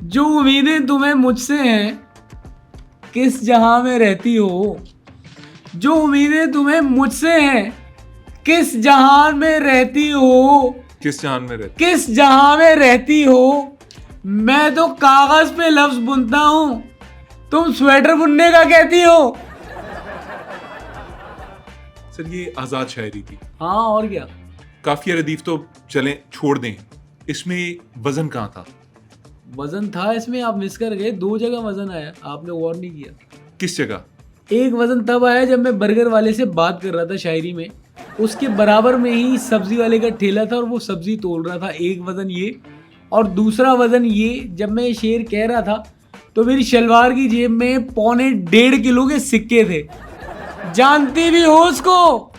जो उम्मीदें तुम्हें मुझसे हैं किस जहां में रहती हो। जो उम्मीदें तुम्हें मुझसे हैं किस जहां में रहती हो। किस जहान में रहते? किस जहां में रहती हो। मैं तो कागज पे लफ्ज बुनता हूं, तुम स्वेटर बुनने का कहती हो। सर ये आजाद शायरी थी। हाँ और क्या। काफिया रदीफ तो चलें छोड़ दें, इसमें वजन कहाँ था? वजन था इसमें, आप मिस कर गए। 2 जगह वजन आया, आपने गौर नहीं किया। किस जगह? एक वजन तब आया जब मैं बर्गर वाले से बात कर रहा था शायरी में, उसके बराबर में ही सब्जी वाले का ठेला था और वो सब्जी तोल रहा था। एक वजन ये, और दूसरा वजन ये, जब मैं ये शेर कह रहा था तो मेरी शलवार की जेब में 1.25 किलो के सिक्के थे। जानती भी हो उसको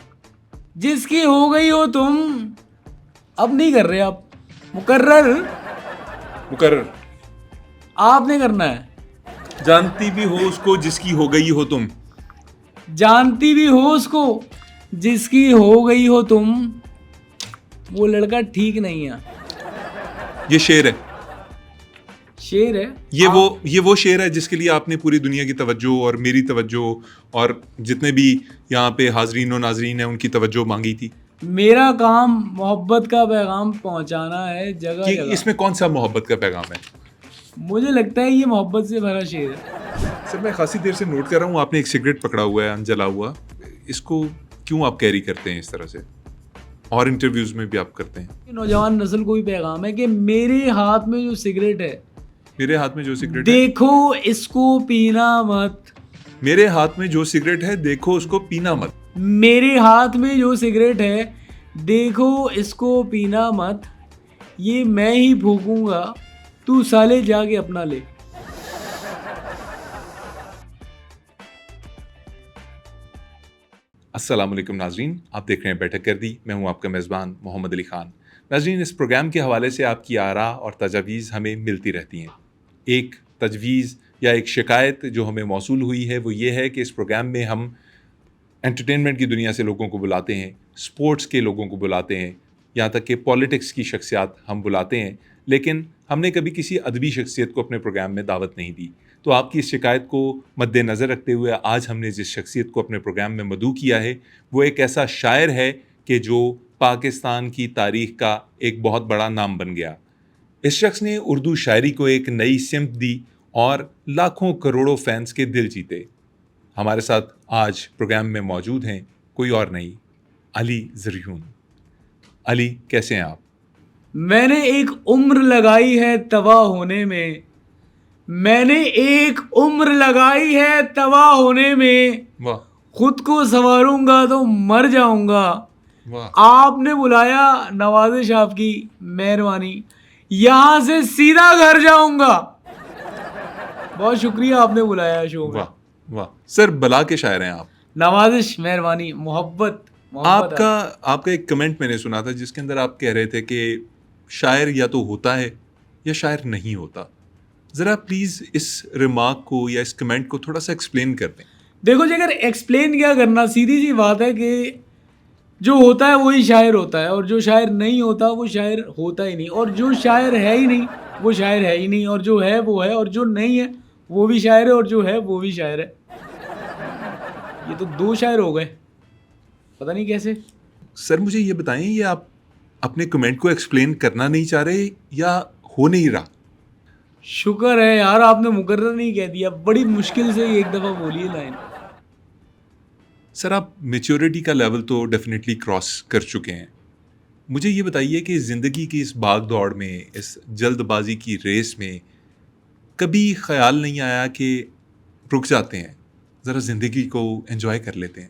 जिसकी हो गई हो तुम। अब नहीं कर रहे आप। मुकर्रर मुकर्रर। आपने करना है। जानती भी हो उसको जिसकी हो गई हो तुम। जानती भी हो उसको जिसकी हो गई हो तुम। वो लड़का ठीक नहीं है। ये शेर है। शेर है। ये वो शेर है जिसके लिए आपने पूरी दुनिया की तवज्जो और मेरी तवज्जो और जितने भी यहाँ पे हाजरीन और नाजरीन हैं उनकी तवज्जो मांगी थी। मेरा काम मोहब्बत का पैगाम पहुंचाना है जगह कि जगह। इसमें कौन सा मोहब्बत का पैगाम है? मुझे लगता है ये मोहब्बत से भरा शेर है। सर मैं खासी देर से नोट कर रहा हूँ आपने एक सिगरेट पकड़ा हुआ है अनजला हुआ। इसको क्यों आप कैरी करते हैं इस तरह से? और इंटरव्यूज में भी आप करते हैं। नौजवान नस्ल को भी पैगाम है कि मेरे हाथ में जो सिगरेट है, मेरे हाथ में जो सिगरेट है, देखो इसको पीना मत। मेरे हाथ में जो सिगरेट है देखो उसको पीना मत। मेरे हाथ में जो सिगरेट है देखो इसको पीना मत। ये मैं ही फूकूंगा, तू साले जाके अपना ले। अस्सलाम वालेकुम नाजरीन, आप देख रहे हैं बैठक कर दी। मैं हूं आपका मेज़बान मोहम्मद अली ख़ान। नाजरीन, इस प्रोग्राम के हवाले से आपकी आरा और तजावीज़ हमें मिलती रहती हैं। एक तजवीज़ या एक शिकायत जो हमें मौसूल हुई है वो ये है कि इस प्रोग्राम में हम एंटरटेनमेंट की दुनिया से लोगों को बुलाते हैं, स्पोर्ट्स के लोगों को बुलाते हैं, यहाँ तक कि पॉलिटिक्स की शख्सियात हम बुलाते हैं, लेकिन हमने कभी किसी अदबी शख्सियत को अपने प्रोग्राम में दावत नहीं दी। तो आपकी इस शिकायत को मद्देनज़र रखते हुए आज हमने जिस शख्सियत को अपने प्रोग्राम में मदऊ किया है वो एक ऐसा शायर है कि जो पाकिस्तान की तारीख़ का एक बहुत बड़ा नाम बन गया। इस शख्स ने उर्दू शायरी को एक नई सिमत दी और लाखों करोड़ों फैंस के दिल जीते। हमारे साथ आज प्रोग्राम में मौजूद हैं कोई और नहीं, अली ज़रियून। अली, कैसे हैं आप? मैंने एक उम्र लगाई है तबाह होने में। मैंने एक उम्र लगाई है तबाह होने में। वाह खुद को संवारूंगा तो मर जाऊंगा। वाह। आपने बुलाया, नवाजिश आपकी मेहरबानी, यहां से सीधा घर जाऊंगा। बहुत शुक्रिया आपने बुलाया शो में। वाह वाह। सर बला के शायर हैं आप। नवाजिश, मेहरबानी, मोहब्बत। आपका एक कमेंट मैंने सुना था जिसके अंदर आप कह रहे थे कि शायर या तो होता है या शायर नहीं होता। ज़रा प्लीज़ इस रिमार्क को या इस कमेंट को थोड़ा सा एक्सप्लेन कर दें। देखो जी, अगर एक्सप्लेन क्या करना, सीधी सी बात है कि जो होता है वही शायर होता है और जो शायर नहीं होता वो शायर होता ही नहीं, और जो शायर है ही नहीं वो शायर है ही नहीं, और जो है वो है और जो नहीं है वो भी शायर है और जो है वो भी शायर है। ये तो 2 शायर हो गए, पता नहीं कैसे। सर मुझे ये बताएं, ये आप अपने कमेंट को एक्सप्लेन करना नहीं चाह रहे या हो नहीं रहा? शुक्र है यार आपने मुकर्रर नहीं कह दिया, बड़ी मुश्किल से एक दफ़ा बोलिए लाइन। सर आप मेच्योरिटी का लेवल तो डेफिनेटली क्रॉस कर चुके हैं। मुझे ये बताइए कि ज़िंदगी की इस भाग दौड़ में, इस जल्दबाजी की रेस में कभी ख्याल नहीं आया कि रुक जाते हैं, ज़रा ज़िंदगी को एंजॉय कर लेते हैं?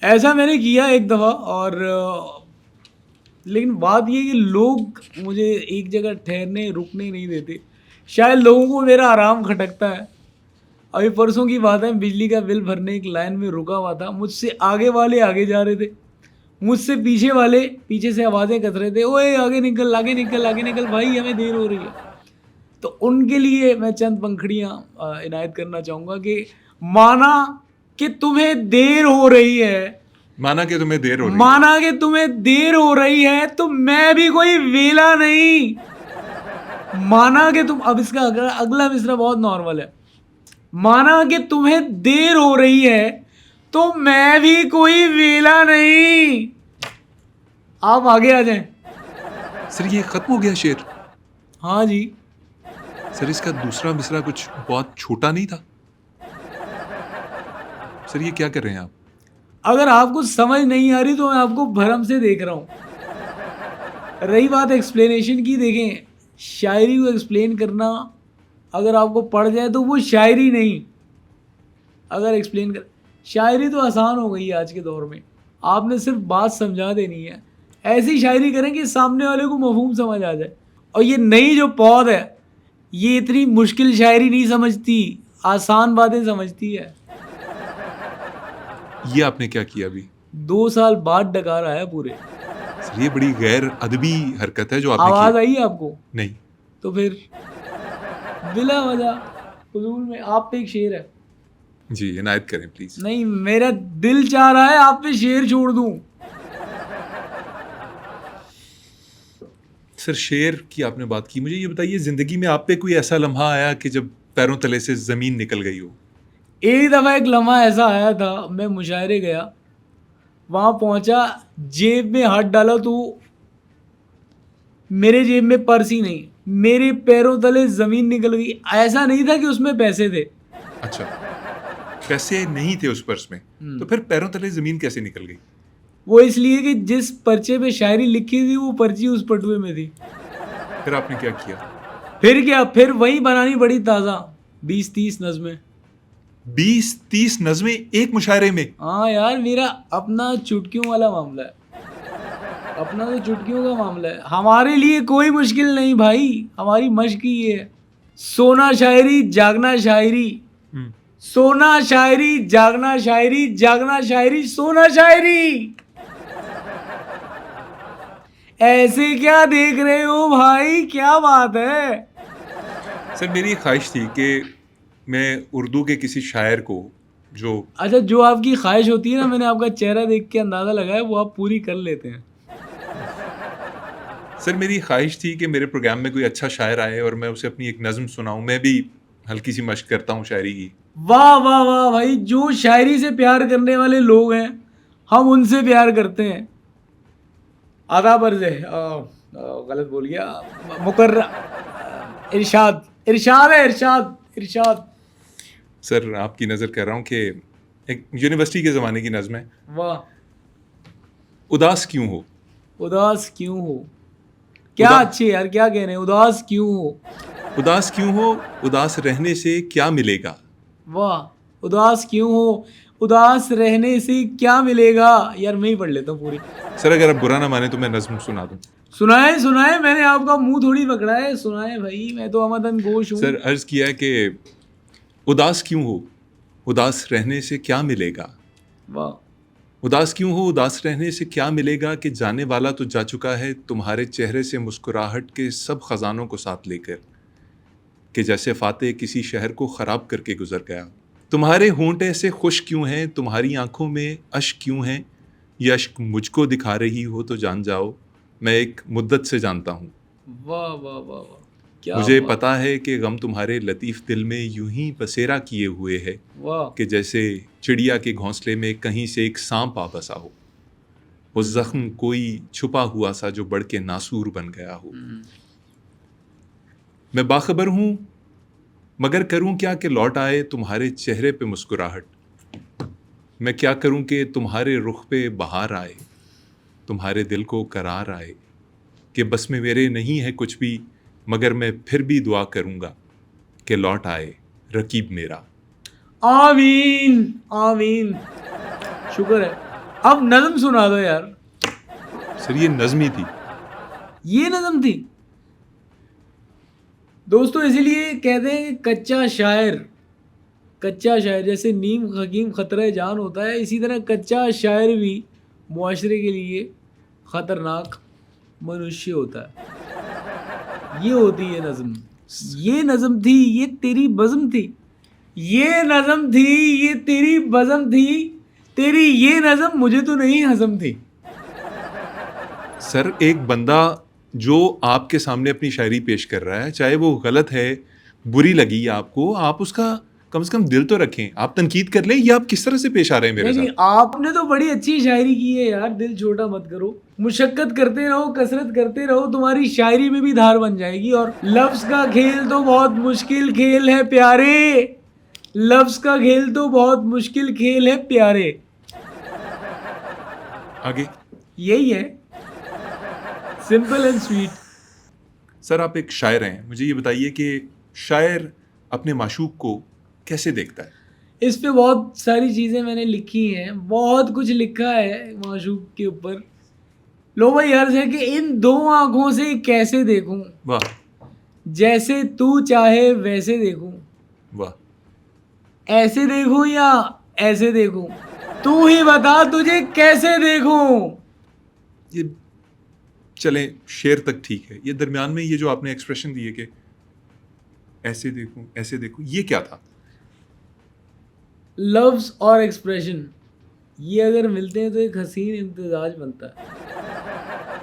ऐसा मैंने किया एक दफ़ा, और लेकिन बात ये कि लोग मुझे एक जगह ठहरने रुकने नहीं देते। शायद लोगों को मेरा आराम खटकता है। अभी परसों की बात है, बिजली का बिल भरने एक लाइन में रुका हुआ था। मुझसे आगे वाले आगे जा रहे थे, मुझसे पीछे वाले पीछे से आवाज़ें कस रहे थे, ओए आगे निकल आगे निकल आगे निकल भाई, हमें देर हो रही है। तो उनके लिए मैं चंद पंखड़ियाँ इनायत करना चाहूँगा कि माना कि तुम्हें देर हो रही है, माना कि तुम्हें देर हो रही है, माना कि तुम्हें देर हो रही है, तो मैं भी कोई वेला नहीं। माना कि तुम, अब इसका अगला मिसरा बहुत नॉर्मल है। माना कि तुम्हें देर हो रही है तो मैं भी कोई वेला नहीं। आप आगे आ जाएं। सर ये खत्म हो गया शेर? हाँ जी। सर इसका दूसरा मिसरा कुछ बहुत छोटा नहीं था? सर ये क्या कर रहे हैं आप? अगर आपको समझ नहीं आ रही तो मैं आपको भरम से देख रहा हूं। रही बात एक्सप्लेनेशन की, देखें शायरी को एक्सप्लेन करना अगर आपको पड़ जाए तो वो शायरी नहीं। अगर एक्सप्लेन कर, शायरी तो आसान हो गई है आज के दौर में, आपने सिर्फ बात समझा देनी है। ऐसी शायरी करें कि सामने वाले को मफहूम समझ आ जाए। और ये नई जो पौध है ये इतनी मुश्किल शायरी नहीं समझती, आसान बातें समझती है। ये आपने क्या किया अभी? 2 साल बाद डकार आया पूरे। सर ये बड़ी गैर अदबी हरकत है जो आपने आवाज की। आई है आपको? नहीं। तो फिर बिला वजह फजूल में आप पे एक शेर है। जी इनायत करें प्लीज। नहीं, मेरा दिल चाह रहा है आप पे शेर छोड़ दूं। सर शेर की आपने बात की, मुझे ये बताइए जिंदगी में आप पे कोई ऐसा लम्हा आया कि जब पैरों तले से जमीन निकल गई हो? एक दफ़ा एक लम्हा ऐसा आया था, मैं मुशायरे गया, वहाँ पहुँचा, जेब में हाथ डाला तो मेरे जेब में पर्स ही नहीं, मेरे पैरों तले ज़मीन निकल गई। ऐसा नहीं था कि उसमें पैसे थे। अच्छा, पैसे नहीं थे उस पर्स में, तो फिर पैरों तले जमीन कैसे निकल गई? वो इसलिए कि जिस पर्चे पे शायरी लिखी थी वो पर्ची उस पटुए में थी। फिर आपने क्या किया? फिर क्या, फिर वही बनानी पड़ी ताज़ा 20-30 नज़में। 20-30 नज़में एक मुशायरे में? हाँ यार, मेरा अपना चुटकियों वाला मामला है। अपना तो चुटकियों का मामला है। हमारे लिए कोई मुश्किल नहीं भाई, हमारी मश्क ही ये है। सोना शायरी, जागना शायरी, सोना शायरी, जागना शायरी, जागना शायरी, सोना शायरी। ऐसे क्या देख रहे हो भाई, क्या बात है? सर मेरी ख्वाहिश थी कि मैं उर्दू के किसी शायर को जो अच्छा, जो आपकी ख्वाहिश होती है ना, मैंने आपका चेहरा देख के अंदाज़ा लगाया, वो आप पूरी कर लेते हैं। सर मेरी ख्वाहिश थी कि मेरे प्रोग्राम में कोई अच्छा शायर आए और मैं उसे अपनी एक नज़म सुनाऊं। मैं भी हल्की सी मशक करता हूँ शायरी की। वाह वाह वाह भाई, जो शायरी से प्यार करने वाले लोग हैं हम उनसे प्यार करते हैं। आदाब अर्ज़ है, गलत बोल गया, मुकर्र इरशाद, इरशाद है, इरशाद, इरशाद। सर आपकी नज़र कर रहा हूँ कि एक यूनिवर्सिटी के ज़माने की नज़म है। वाह। उदास क्यों हो? उदास क्यों हो, क्या अच्छे यार, क्या कह रहे हैं, उदास क्यों हो? उदास क्यों हो, उदास रहने से क्या मिलेगा? वाह। उदास क्यों हो, उदास रहने से क्या मिलेगा। यार मैं ही पढ़ लेता हूँ पूरी। सर अगर आप बुरा ना माने तो मैं नज़म सुना दूँ। सुनाए सुनाए, मैंने आपका मुंह थोड़ी पकड़ा है, सुनाए भाई, मैं तो आमदन गोश हूँ। सर अर्ज़ किया है कि उदास क्यों हो, उदास रहने से क्या मिलेगा? वाह। उदास क्यों हो, उदास रहने से क्या मिलेगा कि जाने वाला तो जा चुका है तुम्हारे चेहरे से मुस्कुराहट के सब खजानों को साथ लेकर, कि जैसे फातेह किसी शहर को ख़राब करके गुजर गया। तुम्हारे होंठ ऐसे खुश क्यों हैं, तुम्हारी आंखों में अश्क क्यों हैं? ये अश्क मुझको दिखा रही हो तो जान जाओ, मैं एक मुद्दत से जानता हूँ। वाह वाह वाह वाह, क्या मुझे वाह। पता है कि गम तुम्हारे लतीफ़ दिल में यूं ही बसेरा किए हुए है वाह। कि जैसे चिड़िया के घोंसले में कहीं से एक सांप आ बसा हो, वो जख्म कोई छुपा हुआ सा जो बढ़ के नासूर बन गया हो। मैं बाखबर हूँ मगर करूँ क्या कि लौट आए तुम्हारे चेहरे पे मुस्कुराहट। मैं क्या करूँ कि तुम्हारे रुख पे बहार आए, तुम्हारे दिल को करार आए, कि बस में मेरे नहीं है कुछ भी मगर मैं फिर भी दुआ करूँगा कि लौट आए रकीब मेरा। आमीन आमीन, शुक्र है। अब नज़म सुना दो यार। सर ये नज़मी थी। ये नज़म थी दोस्तों, इसीलिए कहते हैं कि कच्चा शायर, कच्चा शायर जैसे नीम हकीम खतरे जान होता है, इसी तरह कच्चा शायर भी मुआशरे के लिए ख़तरनाक मनुष्य होता है। ये होती है नज़म। ये नज़म थी, ये तेरी बज़म थी, ये नज़म थी, ये तेरी बज़म थी, तेरी ये नज़म मुझे तो नहीं हज़म थी। सर एक बंदा जो आपके सामने अपनी शायरी पेश कर रहा है, चाहे वो गलत है, बुरी लगी आपको, आप उसका कम से कम दिल तो रखें। आप तनकीद कर लें, ये आप किस तरह से पेश आ रहे हैं मेरे नहीं, साथ? आपने तो बड़ी अच्छी शायरी की है यार, दिल छोटा मत करो, मुशक्कत करते रहो, कसरत करते रहो, तुम्हारी शायरी में भी धार बन जाएगी। और लफ्ज का खेल तो बहुत मुश्किल खेल है प्यारे, लफ्ज का खेल तो बहुत मुश्किल खेल है प्यारे। आगे। यही है, सिंपल एंड स्वीट। सर, आप एक शायर हैं, मुझे ये बताइए कि शायर अपने माशूक को कैसे देखता है? इस पे बहुत सारी चीज़ें मैंने लिखी हैं, बहुत कुछ लिखा है माशूक के ऊपर। लो भाई, अर्ज है कि इन दो आंखों से कैसे देखूं, वाह, जैसे तू चाहे वैसे देखूं, वाह। ऐसे देखूं या ऐसे देखूं, तू ही बता तुझे कैसे देखूं। ये चलें, शेर तक ठीक है, ये दरमियान में ये जो आपने एक्सप्रेशन दिए कि ऐसे देखूं, ऐसे देखूं, ये क्या था? लफ्ज और एक्सप्रेशन ये अगर मिलते हैं तो एक हसीन इम्तिजाज बनता है।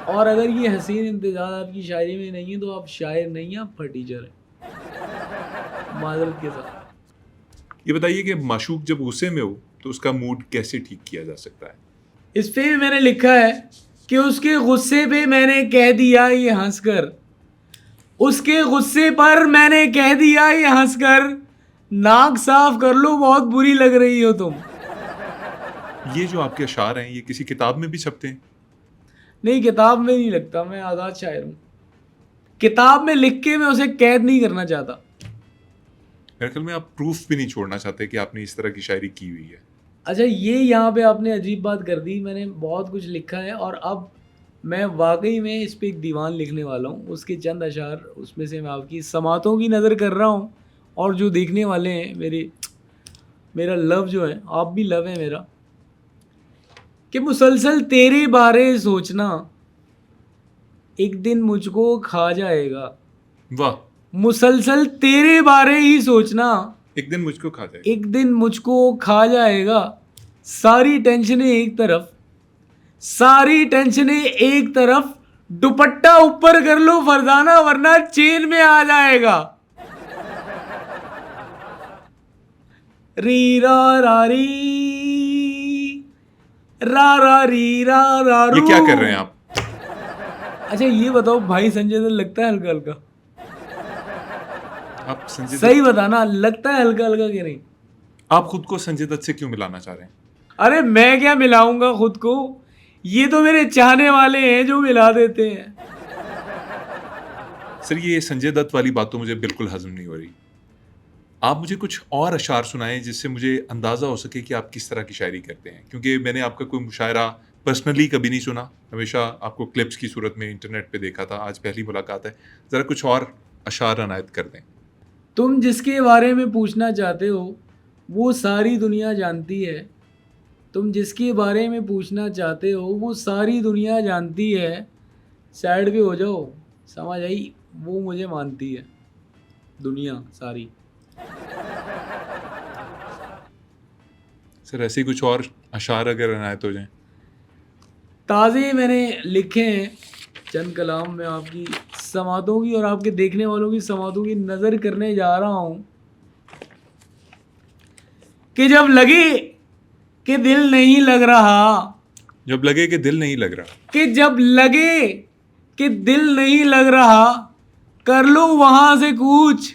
और अगर ये हसीन इम्तिजाज आपकी शायरी में नहीं है तो आप शायर नहीं, आप फटीचर हैं, माजरत के साथ। ये बताइए कि माशूक जब गुस्से में हो तो उसका मूड कैसे ठीक किया जा सकता है? इस पे भी मैंने लिखा है कि उसके गुस्से पे मैंने कह दिया ये हंसकर, उसके गुस्से पर मैंने कह दिया ये हंसकर, नाक साफ कर लो बहुत बुरी लग रही हो तुम। ये जो आपके अशार हैं, ये किसी किताब में भी छपते हैं? नहीं, किताब में नहीं लगता, मैं आज़ाद शायर हूँ। किताब में लिख के मैं उसे कैद नहीं करना चाहता। मेरे ख्याल में आप प्रूफ भी नहीं छोड़ना चाहते कि आपने इस तरह की शायरी की हुई है। अच्छा, ये यहाँ पे आपने अजीब बात कर दी। मैंने बहुत कुछ लिखा है और अब मैं वाकई में इस पे एक दीवान लिखने वाला हूँ। उसके चंद अशार उसमें से मैं आपकी समातों की नज़र कर रहा हूँ। और जो देखने वाले हैं मेरा लव जो है, आप भी लव है मेरा, कि मुसलसल तेरे बारे सोचना एक दिन मुझको खा जाएगा। वाह। मुसलसल तेरे बारे ही सोचना एक दिन मुझको खा जाए। एक दिन मुझको खा जाएगा। सारी टेंशनें एक तरफ, सारी टेंशनें एक तरफ, दुपट्टा ऊपर कर लो फरजाना वरना चेन में आ जाएगा। री रा रा री, रा री रा रू। ये क्या कर रहे हैं आप? अच्छा ये बताओ भाई, संजय दत्त लगता है हल्का हल्का? आप संजय सही दत्त, बताना, लगता है हल्का हल्का कि नहीं? आप खुद को संजय दत्त से क्यों मिलाना चाह रहे हैं? अरे मैं क्या मिलाऊंगा खुद को, ये तो मेरे चाहने वाले हैं जो मिला देते हैं। सर, ये संजय दत्त वाली बात तो मुझे बिल्कुल हजम नहीं हो रही। आप मुझे कुछ और अशार सुनाएं जिससे मुझे अंदाज़ा हो सके कि आप किस तरह की शायरी करते हैं, क्योंकि मैंने आपका कोई मुशायरा पर्सनली कभी नहीं सुना, हमेशा आपको क्लिप्स की सूरत में इंटरनेट पे देखा था। आज पहली मुलाकात है, ज़रा कुछ और अशार अनायत कर दें। तुम जिसके बारे में पूछना चाहते हो वो सारी दुनिया जानती है, तुम जिसके बारे में पूछना चाहते हो वो सारी दुनिया जानती है। साइड पे हो जाओ, समझ आई, वो मुझे मानती है दुनिया सारी। सर, ऐसे ही कुछ और अशार अगर अनायत हो जाएं। ताज़े मैंने लिखे हैं चंद कलाम में आपकी समातों की और आपके देखने वालों की समातों की नज़र करने जा रहा हूँ कि जब लगे कि दिल नहीं लग रहा, जब लगे कि दिल नहीं लग रहा, कि जब लगे कि दिल नहीं लग रहा, कर लो वहां से कूच,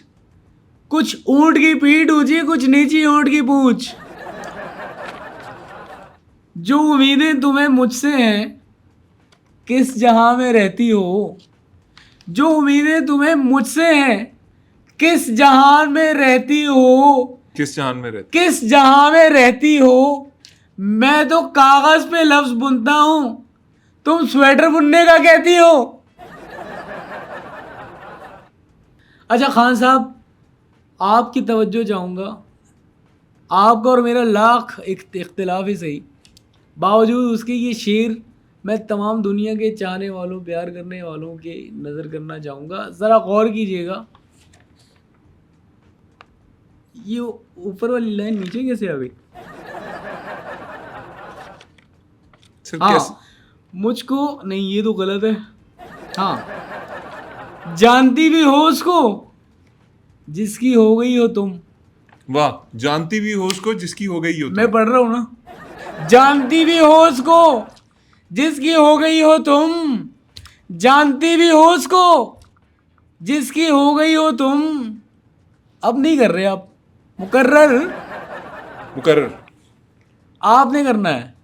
कुछ ऊंट की पीठ ऊंची कुछ नीची ऊंट की पूंछ। जो उम्मीदें तुम्हें मुझसे हैं किस जहां में रहती हो, जो उम्मीदें तुम्हें मुझसे हैं किस जहां में रहती हो, किस जहान में रहते? किस जहां में रहती हो। मैं तो कागज पे लफ्ज बुनता हूं, तुम स्वेटर बुनने का कहती हो। अच्छा खान साहब, आपकी तवज्जो चाहूँगा। आपका और मेरा लाख इख्तिलाफ ही सही, बावजूद उसके ये शेर मैं तमाम दुनिया के चाहने वालों, प्यार करने वालों के नज़र करना चाहूँगा। ज़रा गौर कीजिएगा, ये ऊपर वाली लाइन नीचे कैसे आ गई? सर, हाँ, कैसे? मुझको नहीं, ये तो गलत है। हाँ, जानती भी हो उसको जिसकी हो गई हो तुम। वाह, जानती भी हो उसको जिसकी हो गई हो तुम। मैं पढ़ रहा हूं ना। जानती भी हो उसको जिसकी हो गई हो तुम, जानती भी हो उसको जिसकी हो गई हो तुम। अब नहीं कर रहे आप, मुकर्रर मुकर्रर। आपने करना है।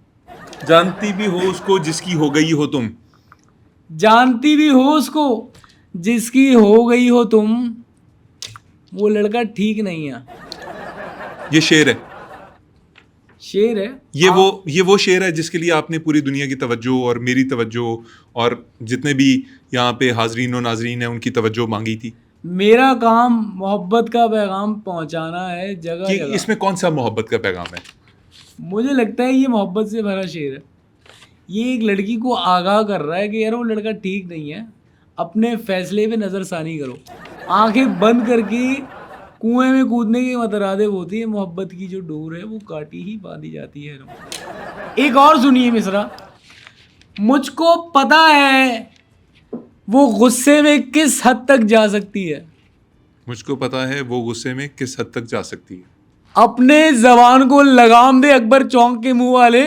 जानती भी हो उसको जिसकी हो गई हो तुम। जानती भी हो उसको जिसकी हो गई हो तुम, वो लड़का ठीक नहीं है। ये शेर है। शेर है। ये वो शेर है जिसके लिए आपने पूरी दुनिया की तवज्जो और मेरी तवज्जो और जितने भी यहाँ पे हाजरीन और नाजरीन हैं उनकी तवज्जो मांगी थी मेरा काम मोहब्बत का पैगाम पहुंचाना है जगह कि जगह। इसमें कौन सा मोहब्बत का पैगाम है। मुझे लगता है ये मोहब्बत से भरा शेर है। ये एक लड़की को आगाह कर रहा है कि यार वो लड़का ठीक नहीं है, अपने फैसले पे नज़रसानी करो। आंखें बंद करके कुएं में कूदने के मतरादे होती है। मोहब्बत की जो डोर है वो काटी ही बांधी जाती है। एक और सुनिए मिसरा। मुझको पता है वो गुस्से में किस हद तक जा सकती है। मुझको पता है वो गुस्से में किस हद तक जा सकती है। अपने जबान को लगाम दे अकबर चौंक के मुंह वाले।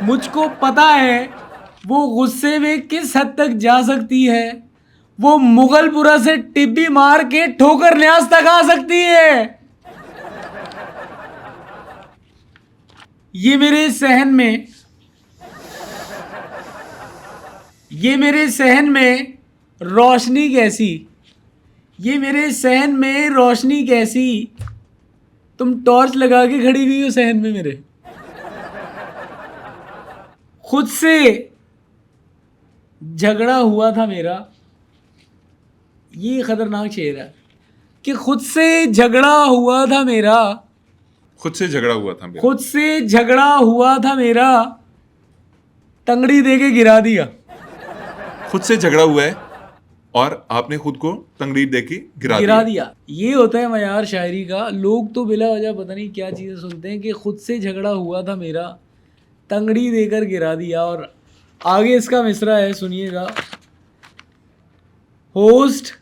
मुझको पता है वो गुस्से में किस हद तक जा सकती है। वो मुगलपुरा से टिब्बी मार के ठोकर न्यास तक आ सकती है। ये मेरे सहन में, ये मेरे सहन में रोशनी कैसी, ये मेरे सहन में रोशनी कैसी। तुम टॉर्च लगा के खड़ी हुई हो सहन में मेरे। खुद से झगड़ा हुआ था मेरा। ये खतरनाक शेर है कि खुद से झगड़ा हुआ था मेरा। खुद से झगड़ा हुआ था मेरा। खुद से झगड़ा हुआ था मेरा, तंगड़ी दे के गिरा दिया। खुद से झगड़ा हुआ है और आपने खुद को तंगड़ी दे के गिरा दिया। ये होता है मयार शायरी का। लोग तो बिला वजह पता नहीं क्या चीज़ें सुनते हैं कि खुद से झगड़ा हुआ था मेरा, तंगड़ी देकर गिरा दिया। और आगे इसका मिसरा है, सुनिएगा। होस्ट,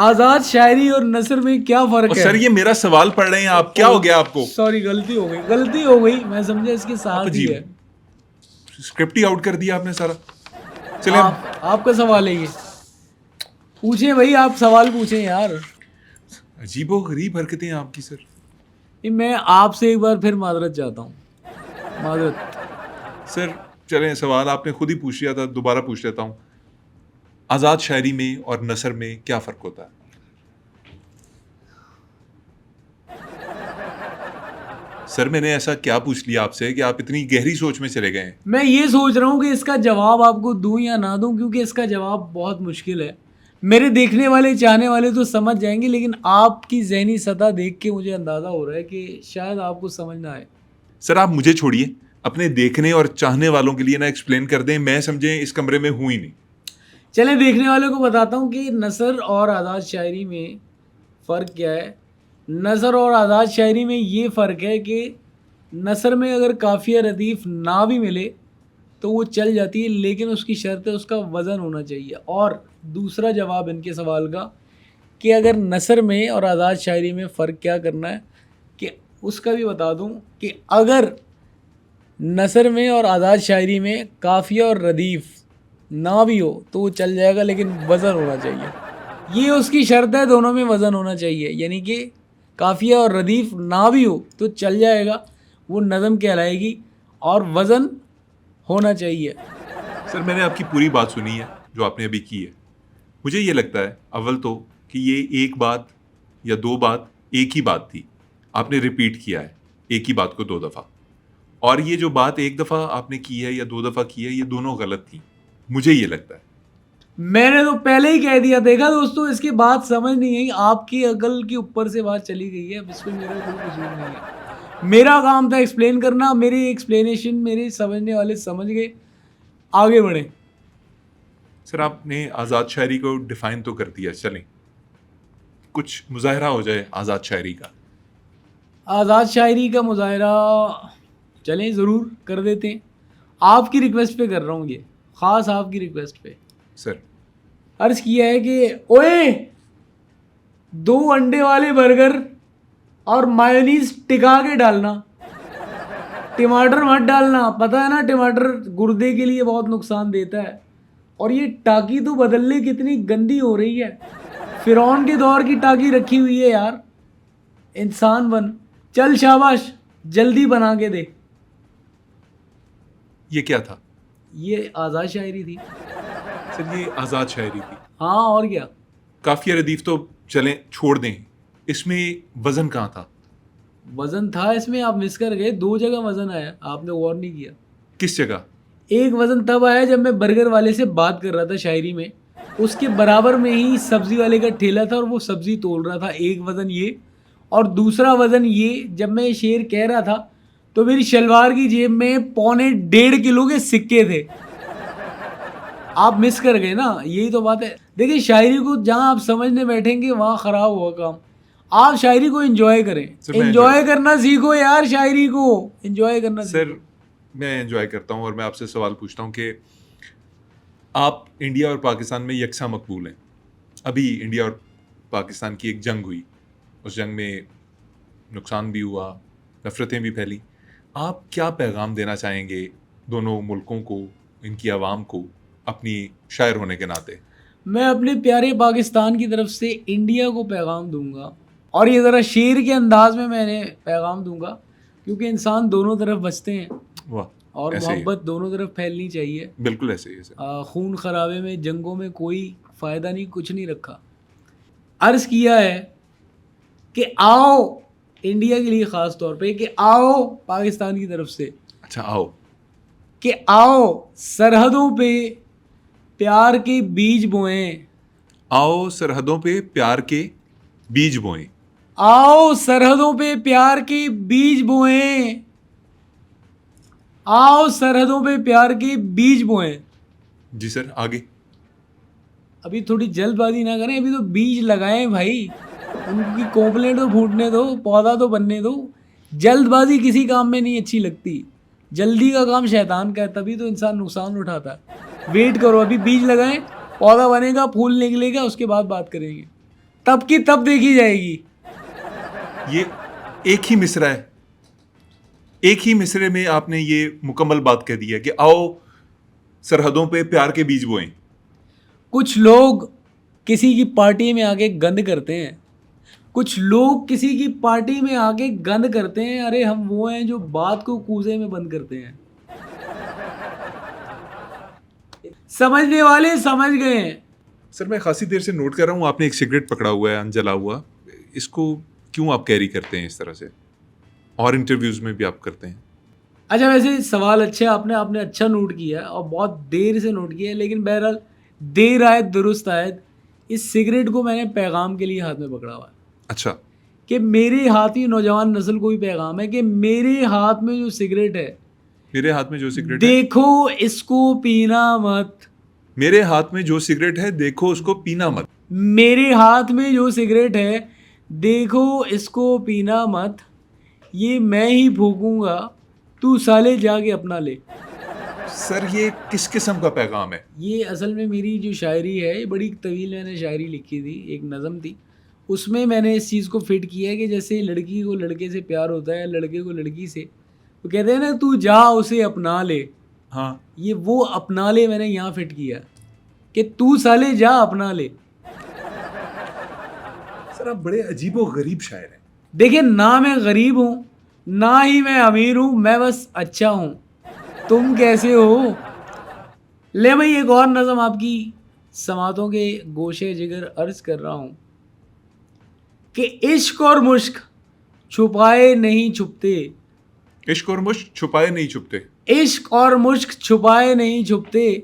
आज़ाद शायरी और नसर में क्या फ़र्क है? सर ये मेरा सवाल पढ़ रहे हैं आप, क्या हो गया आपको? सॉरी, गलती हो गई, गलती हो गई। मैं समझा इसके साथ ही है। स्क्रिप्ट ही आउट कर दिया आपने सारा। चलिए आपका सवाल है ये, पूछें भाई, आप सवाल पूछें यार। अजीबो गरीब हरकतें हैं आपकी सर। मैं आपसे एक बार फिर माजरत चाहता हूँ, माजरत। सर चलें, सवाल आपने खुद ही पूछ लिया था, दोबारा पूछ लेता हूँ। आज़ाद शायरी में और नसर में क्या फ़र्क होता है? सर मैंने ऐसा क्या पूछ लिया आपसे कि आप इतनी गहरी सोच में चले गए हैं? मैं ये सोच रहा हूँ कि इसका जवाब आपको दूं या ना दूं, क्योंकि इसका जवाब बहुत मुश्किल है। मेरे देखने वाले, चाहने वाले तो समझ जाएंगे, लेकिन आपकी ज़हनी सतह देख के मुझे अंदाज़ा हो रहा है कि शायद आपको समझ ना आए। सर आप मुझे छोड़िए, अपने देखने और चाहने वालों के लिए ना एक्सप्लेन कर दें। मैं समझे इस कमरे में हूँ ही नहीं। चलें देखने वालों को बताता हूँ कि नसर और आज़ाद शायरी में फ़र्क क्या है। नसर और आज़ाद शायरी में ये फ़र्क है कि नसर में अगर काफ़िया रदीफ़ ना भी मिले तो वो चल जाती है, लेकिन उसकी शर्त है उसका वज़न होना चाहिए। और दूसरा जवाब इनके सवाल का कि अगर नसर में और आज़ाद शायरी में फ़र्क क्या करना है, कि उसका भी बता दूं कि अगर नसर में और आज़ाद शायरी में काफ़िया और रदीफ़ ना भी हो तो वो चल जाएगा, लेकिन वज़न होना चाहिए। ये उसकी शर्त है, दोनों में वज़न होना चाहिए। यानी कि काफ़िया और रदीफ़ ना भी हो तो चल जाएगा, वो नज़म कहलाएगी, और वज़न होना चाहिए। सर मैंने आपकी पूरी बात सुनी है जो आपने अभी की है। मुझे ये लगता है अव्वल तो कि ये एक बात या दो बात एक ही बात थी, आपने रिपीट किया है एक ही बात को दो दफ़ा। और ये जो बात एक दफ़ा आपने की है या दो दफ़ा की है, ये दोनों गलत थी, मुझे ये लगता है। मैंने तो पहले ही कह दिया। देखा दोस्तों, इसकी बात समझ नहीं आई, आपकी अकल के ऊपर से बात चली गई है। इसमें मेरा कोई कसूर नहीं है। मेरा काम था एक्सप्लेन करना, मेरी एक्सप्लेनेशन मेरे समझने वाले समझ गए, आगे बढ़े। सर आपने आज़ाद शायरी को डिफ़ाइन तो कर दिया, चलें कुछ मुजाहरा हो जाए आज़ाद शायरी का। आज़ाद शायरी का मुजाहरा चलें ज़रूर कर देते हैं। आपकी रिक्वेस्ट पे कर रहा हूँ, ये ख़ास आपकी रिक्वेस्ट पे। सर अर्ज किया है कि ओए 2 अंडे वाले बर्गर और मायोनीज टिका के डालना, टमाटर मत डालना। पता है ना टमाटर गुर्दे के लिए बहुत नुकसान देता है। और ये टाकी तो बदलने कितनी गंदी हो रही है। फिरौन के दौर की टाकी रखी हुई है यार। इंसान बन, चल शाबाश, जल्दी बना के दे। ये क्या था? ये आज़ाद शायरी थी। सर ये आज़ाद शायरी थी। हाँ और क्या। काफिया रदीफ तो चलें छोड़ दें, इसमें वजन कहाँ था? वजन था इसमें, आप मिस कर गए। 2 जगह वजन आया, आपने गौर नहीं किया। किस जगह? एक वजन तब आया जब मैं बर्गर वाले से बात कर रहा था शायरी में, उसके बराबर में ही सब्जी वाले का ठेला था और वो सब्जी तोल रहा था। एक वजन ये, और दूसरा वजन ये, जब मैं ये शेर कह रहा था तो मेरी शलवार की जेब में 1.5 किलो के सिक्के थे। आप मिस कर गए ना, यही तो बात है। देखिए शायरी को जहाँ आप समझने बैठेंगे वहाँ ख़राब होगा काम। आप शायरी को एंजॉय करें, सर, मैं एंजॉय करना सीखो यार, शायरी को एंजॉय करना सर सीखो। मैं एंजॉय करता हूँ और मैं आपसे सवाल पूछता हूँ कि आप इंडिया और पाकिस्तान में यकसा मकबूल हैं। अभी इंडिया और पाकिस्तान की एक जंग हुई, उस जंग में नुकसान भी हुआ, नफ़रतें भी फैली। आप क्या पैगाम देना चाहेंगे दोनों मुल्कों को, इनकी आवाम को, अपनी शायर होने के नाते? मैं अपने प्यारे पाकिस्तान की तरफ से इंडिया को पैगाम दूंगा, और ये ज़रा शेर के अंदाज में मैंने पैगाम दूंगा, क्योंकि इंसान दोनों तरफ बचते हैं वाह, और ऐसे ही है। मोहब्बत दोनों तरफ फैलनी चाहिए। बिल्कुल ऐसे ही है सर। खून खराबे में, जंगों में कोई फ़ायदा नहीं, कुछ नहीं रखा। अर्ज़ किया है कि आओ, इंडिया के लिए ख़ास तौर पे, कि आओ पाकिस्तान की तरफ से, अच्छा आओ, कि आओ सरहदों पे प्यार के बीज बोएं, आओ सरहदों पे प्यार के बीज बोएं। आओ सरहदों पे प्यार के बीज बोएं, आओ सरहदों पे प्यार के बीज बोएं। जी सर, आगे। अभी थोड़ी जल्दबाजी ना करें, अभी तो बीज लगाएं भाई, उनकी कोपलें तो फूटने दो, पौधा तो बनने दो। जल्दबाजी किसी काम में नहीं अच्छी लगती। जल्दी का काम शैतान का है, तभी तो इंसान नुकसान उठाता है। वेट करो, अभी बीज लगाएं, पौधा बनेगा, फूल निकलेगा, उसके बाद बात करेंगे। तब की तब देखी जाएगी। ये एक ही मिसरा है, एक ही मिसरे में आपने ये मुकम्मल बात कह दी है कि आओ सरहदों पे प्यार के बीज बोएं। कुछ लोग किसी की पार्टी में आके गंद करते हैं, कुछ लोग किसी की पार्टी में आके गंद करते हैं। अरे हम वो हैं जो बात को कूजे में बंद करते हैं। समझने वाले समझ गए हैं। सर मैं खासी देर से नोट कर रहा हूँ, आपने एक सिगरेट पकड़ा हुआ है अनजला हुआ, इसको क्यों आप कैरी करते हैं इस तरह से? और इंटरव्यूज में भी आप करते हैं। अच्छा, वैसे सवाल अच्छा है, आपने अच्छा नोट किया है और बहुत देर से नोट किया है, लेकिन बहरहाल देर आयत दुरुस्त आयत। इस सिगरेट को मैंने पैगाम के लिए हाथ में पकड़ा हुआ है। अच्छा, कि मेरे हाथ ही नौजवान नस्ल को भी पैगाम है कि मेरे हाथ में जो सिगरेट है, मेरे हाथ में जो सिगरेट है, देखो इसको पीना मत। मेरे हाथ में जो सिगरेट है देखो उसको पीना मत। मेरे हाथ में जो सिगरेट है, देखो इसको पीना मत। ये मैं ही फूकूंगा, तू साले जाके अपना ले। सर ये किस किस्म का पैगाम है? ये असल में मेरी जो शायरी है, ये बड़ी तवील मैंने शायरी लिखी थी, एक नज़म थी, उसमें मैंने इस चीज़ को फिट किया है कि जैसे लड़की को लड़के से प्यार होता है, लड़के को लड़की से, तो कहते हैं ना तू जा उसे अपना ले। हाँ, ये वो अपना ले मैंने यहाँ फिट किया कि तू साले जा अपना ले। सर आप बड़े अजीबो गरीब शायर हैं। देखिए, ना मैं गरीब हूँ ना ही मैं अमीर हूँ, मैं बस अच्छा हूँ। तुम कैसे हो? ले भाई एक और नज़म आपकी समातों के गोशे जिगर अर्ज कर रहा हूँ कि इश्क और मुश्क छुपाए नहीं छुपते, इश्क और मुश्क छुपाए नहीं छुपते, इश्क और मुश्क छुपाए नहीं छुपते,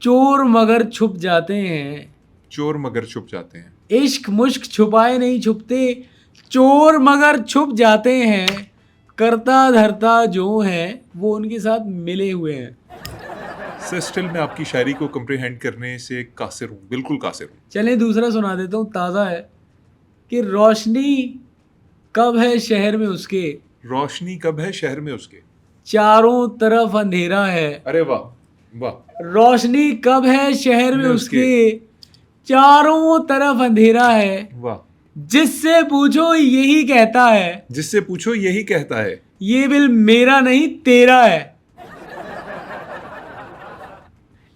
चोर मगर छुप जाते हैं। चोर मगर छुप जाते हैं। इश्क मुश्क छुपाए नहीं छुपते, चोर मगर छुप जाते हैं। करता धरता जो है वो उनके साथ मिले हुए हैं। सर स्टिल मैं आपकी शायरी को कंप्रीहेंड करने से कासिर हूँ, बिल्कुल कासिर हूँ। चलें दूसरा सुना देता हूँ, ताज़ा है कि रोशनी कब है शहर में उसके, रोशनी कब है शहर में उसके। चारों तरफ अंधेरा है। अरे वाह वाह। रोशनी कब है शहर में में उसके, चारों तरफ अंधेरा है, वाह। जिससे पूछो यही कहता है, जिससे पूछो यही कहता है। ये बिल मेरा नहीं तेरा है।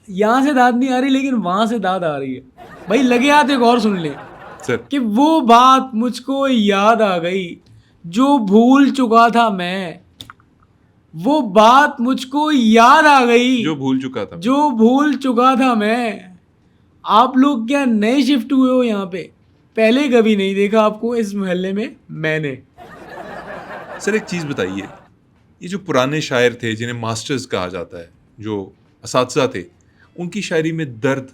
यहां से दाद नहीं आ रही, लेकिन वहां से दाद आ रही है। भाई लगे हाथ एक और सुन ले सर कि वो बात मुझको याद आ गई जो भूल चुका था मैं। वो बात मुझको याद आ गई जो भूल चुका था। जो भूल चुका था मैं। आप लोग क्या नए शिफ्ट हुए हो यहाँ पे? पहले कभी नहीं देखा आपको इस मोहल्ले में मैंने। सर एक चीज़ बताइए, ये जो पुराने शायर थे जिन्हें मास्टर्स कहा जाता है, जो असातिज़ा थे, उनकी शायरी में दर्द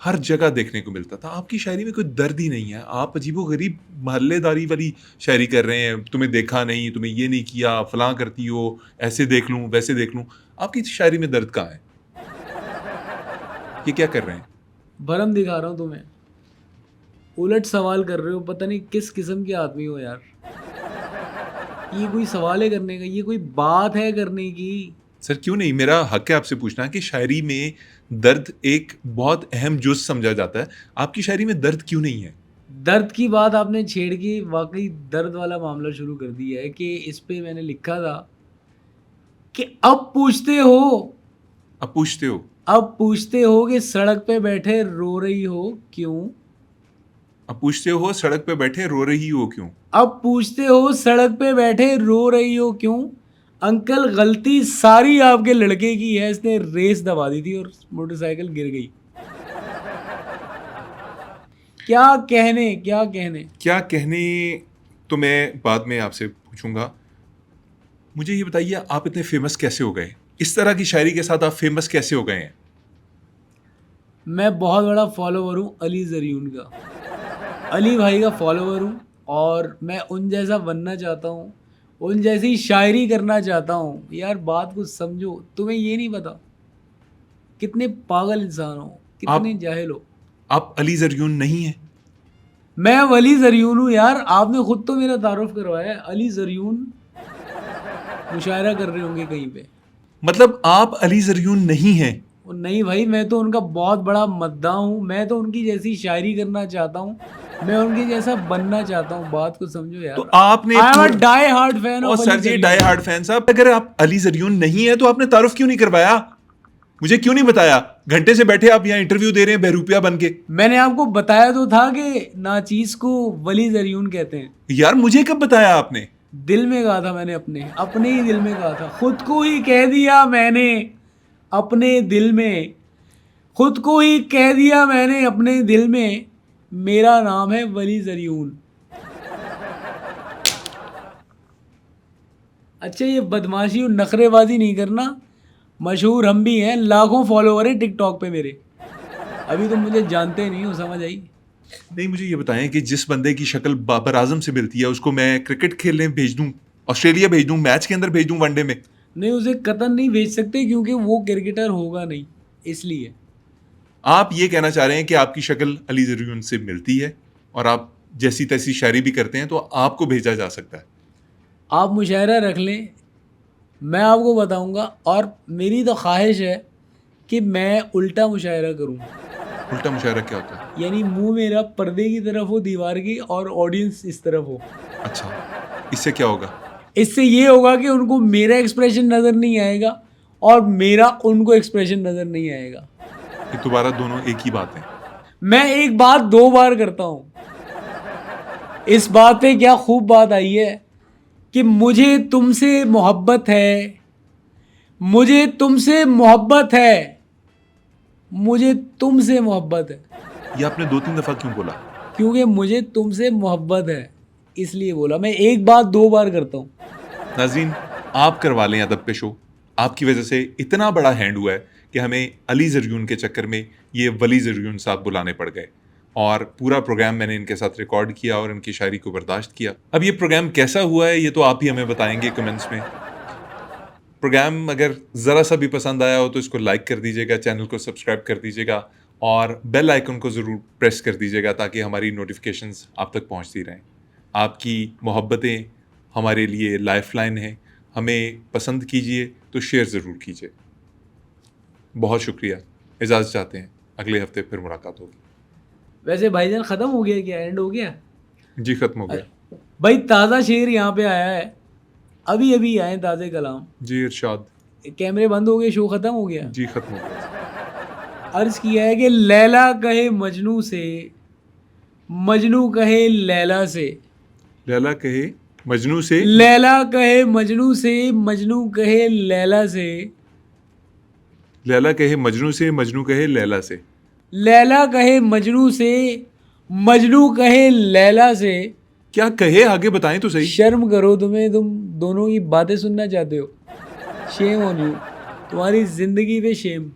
हर जगह देखने को मिलता था। आपकी शायरी में कोई दर्द ही नहीं है। आप अजीबो-गरीब मोहल्लेदारी वाली शायरी कर रहे हैं। तुम्हें देखा नहीं, तुम्हें ये नहीं किया, फलां करती हो, ऐसे देख लूँ, वैसे देख लूँ। आपकी शायरी में दर्द कहाँ है? ये क्या कर रहे हैं? भरम दिखा रहा हूँ तुम्हें। उलट सवाल कर रहे हो, पता नहीं किस किस्म के आदमी हो यार। ये कोई सवाल है करने का? ये कोई बात है करने की? सर क्यों नहीं, मेरा हक है आपसे पूछना कि शायरी में दर्द एक बहुत अहम जुज़ समझा जाता है। आपकी शायरी में दर्द क्यों नहीं है? दर्द की बात आपने छेड़ के वाकई दर्द वाला मामला शुरू कर दिया है कि इस पे मैंने लिखा था कि अब पूछते हो आप पूछते हो। कि सड़क पे बैठे रो रही हो क्यों? आप पूछते हो सड़क पे बैठे रो रही हो क्यों? अब पूछते हो सड़क पे बैठे रो रही हो क्यों? अंकल गलती सारी आपके लड़के की है, इसने रेस दबा दी थी और मोटरसाइकिल गिर गई। क्या कहने क्या कहने तो मैं बाद में आपसे पूछूंगा। मुझे ये बताइए, आप इतने फेमस कैसे हो गए? इस तरह की शायरी के साथ आप फेमस कैसे हो गए हैं? मैं बहुत बड़ा फॉलोवर हूँ अली ज़रियून का। अली भाई का फॉलोवर हूँ और मैं उन जैसा बनना चाहता हूँ, उन जैसी शायरी करना चाहता हूँ। यार बात को समझो, तुम्हें ये नहीं पता कितने पागल इंसान हो, कितने जाहिल हो। आप अली ज़रियून नहीं हैं। मैं अब अली ज़रियून हूँ यार, आपने खुद तो मेरा तारुफ करवाया है। अली ज़रियून मुशायरा कर रहे होंगे कहीं पे। मतलब आप अली ज़रियून नहीं हैं। और नहीं भाई, मैं तो उनका बहुत बड़ा मद्दाह हूँ। मैं तो उनकी जैसी शायरी करना चाहता हूँ, मैं उनके जैसा बनना चाहता हूँ। बात को समझो यार। तो आपने I am a die hard fan और of sir ji die hard fan साहब, अगर आप अली ज़रियून नहीं है तो आपने तारुफ क्यों नहीं करवाया? मुझे क्यों नहीं बताया? घंटे से बैठे आप यहाँ इंटरव्यू दे रहे हैं बहरूपिया बन के। मैंने आपको बताया तो था कि नाचीज को वली ज़रियून कहते हैं। यार मुझे कब बताया आपने? दिल में कहा था मैंने, अपने ही दिल में कहा था। खुद को ही कह दिया मैंने अपने दिल में, खुद को ही कह दिया मैंने अपने दिल में, मेरा नाम है वली ज़रियून। अच्छा ये बदमाशी और नखरेबाजी नहीं करना। मशहूर हम भी हैं, लाखों फॉलोवर हैं टिकटॉक पे मेरे। अभी तुम मुझे जानते नहीं हो, समझ आई? नहीं, मुझे ये बताएं कि जिस बंदे की शक्ल बाबर आजम से मिलती है उसको मैं क्रिकेट खेलने भेज दूं, ऑस्ट्रेलिया भेज दूं, मैच के अंदर भेज दूं, वनडे में? नहीं, उसे कतन नहीं भेज सकते क्योंकि वो क्रिकेटर होगा नहीं, इसलिए। आप ये कहना चाह रहे हैं कि आपकी शक्ल अली ज़रियून से मिलती है और आप जैसी तैसी शायरी भी करते हैं तो आपको भेजा जा सकता है। आप मुशायरा रख लें, मैं आपको बताऊंगा। और मेरी तो ख्वाहिश है कि मैं उल्टा मुशायरा करूं, उल्टा मुशायरा क्या होता है? यानी मुंह मेरा पर्दे की तरफ हो दीवार की और ऑडियंस इस तरफ हो। अच्छा, इससे क्या होगा? इससे ये होगा कि उनको मेरा एक्सप्रेशन नज़र नहीं आएगा और मेरा उनको एक्सप्रेशन नज़र नहीं आएगा। ये दोबारा दोनों एक ही बात है। मैं एक बात दो बार करता हूँ। इस बात पे क्या खूब बात आई है कि मुझे तुमसे मोहब्बत है, मुझे तुमसे मोहब्बत है, मुझे तुमसे मोहब्बत है। ये आपने 2-3 दफ़ा क्यों बोला? क्योंकि मुझे तुमसे मोहब्बत है, इसलिए बोला। मैं एक बात दो बार करता हूँ। नाज़रीन, आप करवा लें अदब पे शो। आपकी वजह से इतना बड़ा हैंड हुआ है कि हमें अली ज़रियून के चक्कर में ये वली ज़रियून साहब बुलाने पड़ गए और पूरा प्रोग्राम मैंने इनके साथ रिकॉर्ड किया और इनकी शायरी को बर्दाश्त किया। अब ये प्रोग्राम कैसा हुआ है ये तो आप ही हमें बताएंगे कमेंट्स में। प्रोग्राम अगर ज़रा सा भी पसंद आया हो तो इसको लाइक कर दीजिएगा, चैनल को सब्सक्राइब कर दीजिएगा और बेल आइकन को ज़रूर प्रेस कर दीजिएगा ताकि हमारी नोटिफिकेशंस आप तक पहुंचती रहें। आपकी मोहब्बतें हमारे लिए लाइफलाइन हैं। हमें पसंद कीजिए तो शेयर ज़रूर कीजिए। बहुत शुक्रिया, इजाज़त चाहते हैं, अगले हफ्ते फिर मुलाकात होगी। वैसे भाईजान ख़त्म हो गया क्या, एंड हो गया? जी ख़त्म हो गया। भाई ताज़ा शेर यहाँ पे आया है, अभी अभी आए ताज़े कलाम। जी इरशाद। कैमरे बंद हो गए, शो ख़त्म हो गया। जी ख़त्म हो गया। अर्ज़ किया है कि लैला कहे मजनू से, मजनू कहे लैला से, लैला कहे मजनू से, लैला कहे मजनू से, मजनू कहे लैला से, लैला कहे मजनू से, मजनू कहे लैला से। लैला कहे मजनू से, मजनू कहे लैला से। क्या कहे आगे बताएं तो सही। शर्म करो तुम्हें, तुम दोनों की बातें सुनना चाहते हो। शेम ऑन यू, तुम्हारी ज़िंदगी पे शेम।